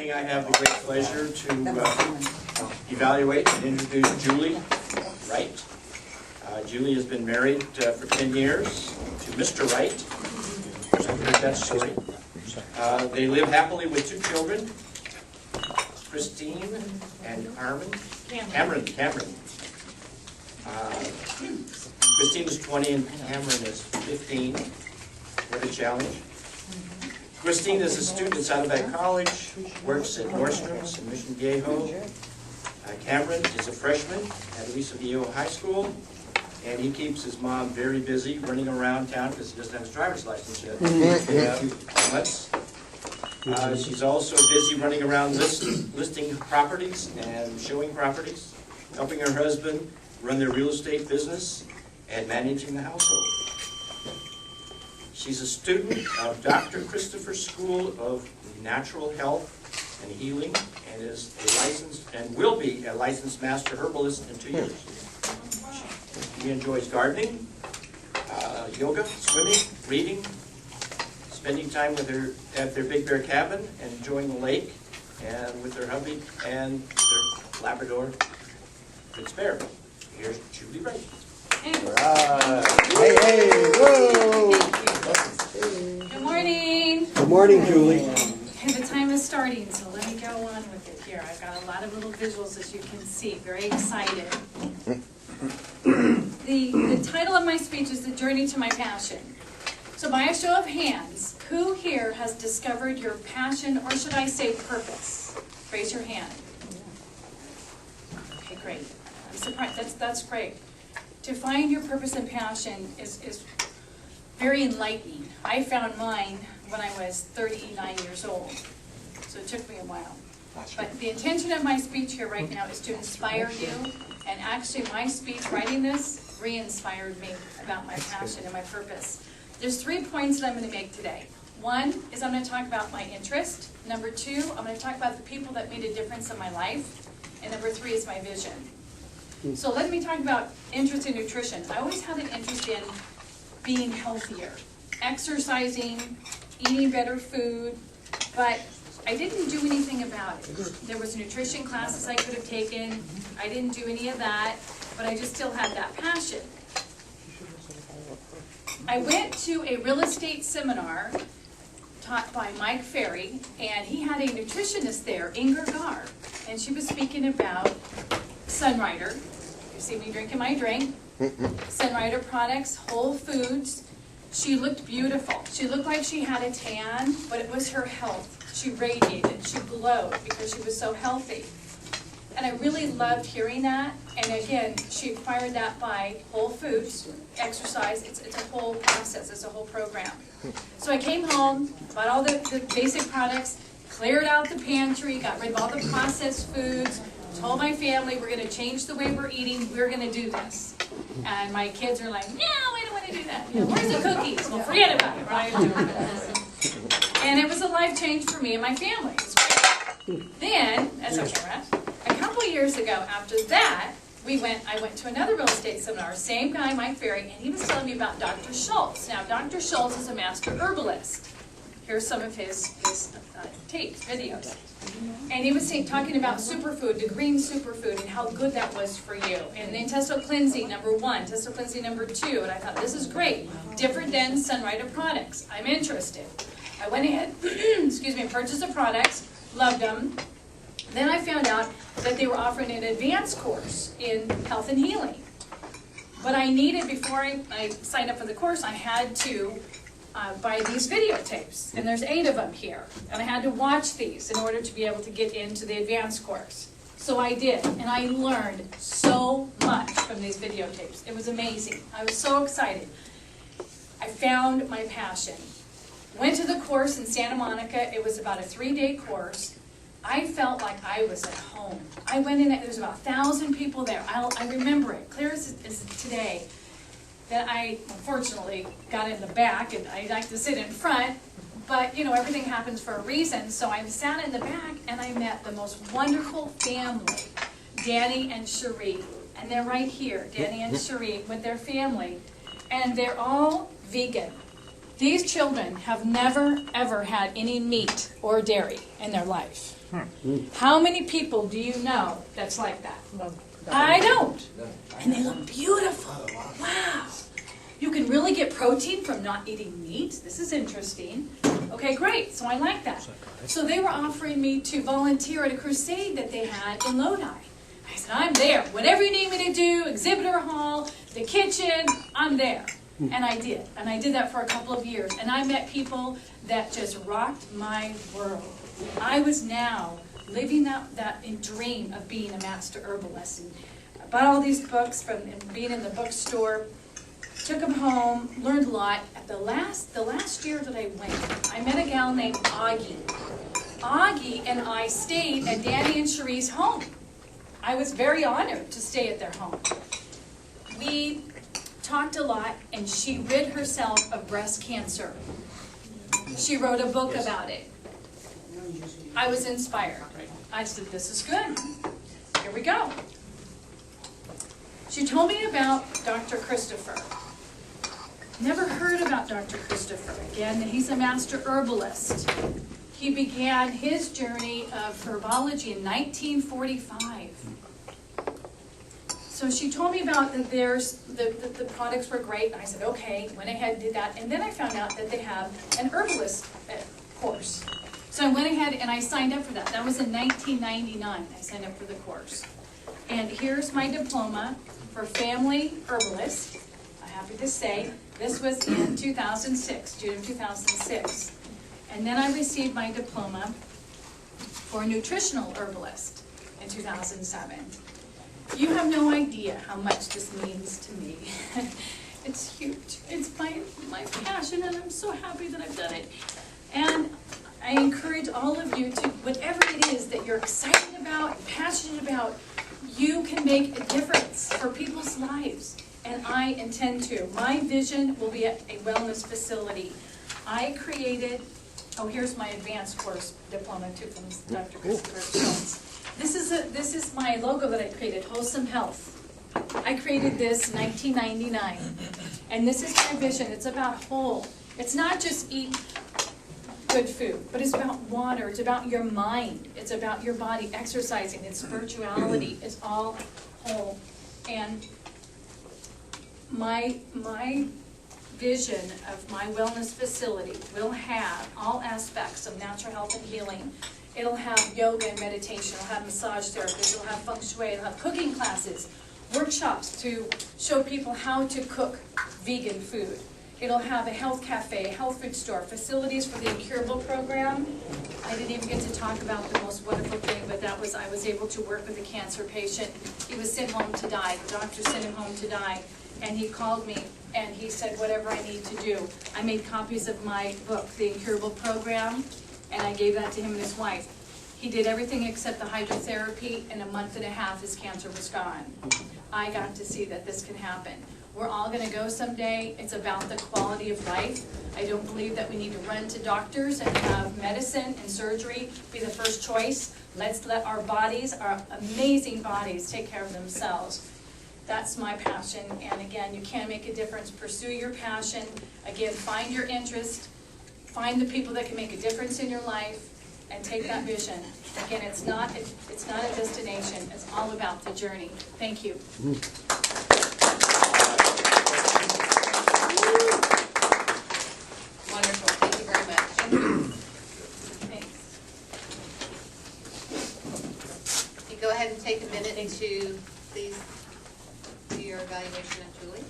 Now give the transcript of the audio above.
evening I have the great pleasure to evaluate and introduce Julie Wright. Julie has been married for 10 years to Mr. Wright. I've heard that story. They live happily with 2 children, Christine and Cameron. Christine is 20 and Cameron is 15. What a challenge. Christine is a student at Saddleback College, works at Nordstrom's in Mission Viejo. Cameron is a freshman at Aliso Viejo High School, and he keeps his mom very busy running around town because he doesn't have his driver's license yet. She's also busy running around listing properties and showing properties, helping her husband run their real estate business, and managing the household. She's a student of Dr. Christopher's School of Natural Health and Healing, and is a licensed and will be a licensed master herbalist in 2 years. She enjoys gardening, yoga, swimming, reading, spending time with her at their Big Bear cabin, and enjoying the lake, and with her hubby and their Labrador Fritz Bear. Here's Julie Wright. Hey, whoa! Good morning. Good morning, Julie. Okay, the time is starting, so let me go on with it here. I've got a lot of little visuals, as you can see. Very excited. The title of my speech is The Journey to My Passion. So by a show of hands, who here has discovered your passion, or should I say purpose? Raise your hand. Okay, great. I'm surprised. That's great. To find your purpose and passion is very enlightening. I found mine when I was 39 years old, so it took me a while. But the intention of my speech here right now is to inspire you, and actually my speech, writing this, re-inspired me about my passion and my purpose. There's 3 points that I'm going to make today. 1 is I'm going to talk about my interest. Number 2, I'm going to talk about the people that made a difference in my life. And number 3 is my vision. So let me talk about interest in nutrition. I always had an interest in being healthier, exercising, eating better food, but I didn't do anything about it. There was nutrition classes I could have taken. I didn't do any of that, but I just still had that passion. I went to a real estate seminar taught by Mike Ferry, and he had a nutritionist there, Inger Gar, and she was speaking about Sunrider. You see me drinking my drink. Sunrider products, whole foods. She looked beautiful. She looked like she had a tan, but it was her health. She radiated, she glowed because she was so healthy. And I really loved hearing that. And again, she acquired that by whole foods, exercise. It's a whole process, it's a whole program. So I came home, bought all the basic products, cleared out the pantry, got rid of all the processed foods, told my family we're going to change the way we're eating, we're going to do this. And my kids are like, no, I don't want to do that. You know, where's the cookies? Well, forget about it. We're not going to do it. And it was a life change for me and my family. It was great. Then, that's okay, right? A couple years ago after that, I went to another real estate seminar, same guy, Mike Ferry, and he was telling me about Dr. Schultz. Now, Dr. Schultz is a master herbalist. Here's some of his tapes, videos. And he was talking about superfood, the green superfood, and how good that was for you. And the intestinal cleansing, number 1, intestinal cleansing, number 2. And I thought, this is great. Different than Sunrider products. I'm interested. I went ahead, excuse me, purchased the products, loved them. Then I found out that they were offering an advanced course in health and healing. But I needed, before I signed up for the course, I had to buy these videotapes. And there's 8 of them here. And I had to watch these in order to be able to get into the advanced course. So I did. And I learned so much from these videotapes. It was amazing. I was so excited. I found my passion. Went to the course in Santa Monica. It was about a 3-day course. I felt like I was at home. I went in, there was about 1,000 people there. I remember it, clear as today, that I unfortunately got in the back, and I like to sit in front, but you know, everything happens for a reason. So I sat in the back, and I met the most wonderful family, Danny and Cherie. And they're right here, Danny and Cherie, with their family. And they're all vegan. These children have never, ever had any meat or dairy in their life. How many people do you know that's like that? I don't. And they look beautiful. Wow. You can really get protein from not eating meat. This is interesting. Okay, great. So I like that. So they were offering me to volunteer at a crusade that they had in Lodi. I said, I'm there. Whatever you need me to do, exhibitor hall, the kitchen, I'm there. And I did. And I did that for a couple of years. And I met people that just rocked my world. I was now living that dream of being a master herbalist. And I bought all these books from being in the bookstore, took them home, learned a lot. At the last year that I went, I met a gal named Augie. Augie and I stayed at Danny and Cherie's home. I was very honored to stay at their home. We talked a lot, and she rid herself of breast cancer. She wrote a book about it. I was inspired. I said, this is good. Here we go. She told me about Dr. Christopher. Never heard about Dr. Christopher. Again, he's a master herbalist. He began his journey of herbology in 1945. So she told me about that the products were great. And I said, okay, went ahead and did that. And then I found out that they have an herbalist course. So I went ahead and I signed up for that. That was in 1999. I signed up for the course. And here's my diploma for family herbalist. I'm happy to say this was in 2006, June of 2006. And then I received my diploma for nutritional herbalist in 2007. You have no idea how much this means to me. It's huge. It's my passion, and I'm so happy that I've done it. And I encourage all of you to, whatever it is that you're excited about and passionate about, you can make a difference for people's lives. And I intend to. My vision will be at a wellness facility. I created, oh, here's my advanced course diploma too from Dr. Christopher Schultz. This is my logo that I created, Wholesome Health. I created this in 1999. And this is my vision. It's about whole. It's not just eat good food, but it's about water. It's about your mind. It's about your body exercising. It's spirituality. It's all whole. And my vision of my wellness facility will have all aspects of natural health and healing. It'll have yoga and meditation. It'll have massage therapists. It'll have feng shui. It'll have cooking classes, workshops to show people how to cook vegan food. It'll have a health cafe, a health food store, facilities for the Incurable program. I didn't even get to talk about the most wonderful thing, but that was I was able to work with a cancer patient. He was sent home to die. The doctor sent him home to die. And he called me and he said, whatever I need to do. I made copies of my book, The Incurable Program, and I gave that to him and his wife. He did everything except the hydrotherapy. In a month and a half, his cancer was gone. I got to see that this can happen. We're all going to go someday. It's about the quality of life. I don't believe that we need to run to doctors and have medicine and surgery be the first choice. Let's let our bodies, our amazing bodies, take care of themselves. That's my passion, and again, you can make a difference. Pursue your passion. Again, find your interest. Find the people that can make a difference in your life, and take that vision. Again, it's not a destination. It's all about the journey. Thank you. Wonderful. Thank you very much. Thanks. You go ahead and take a minute to please do your evaluation of Julie.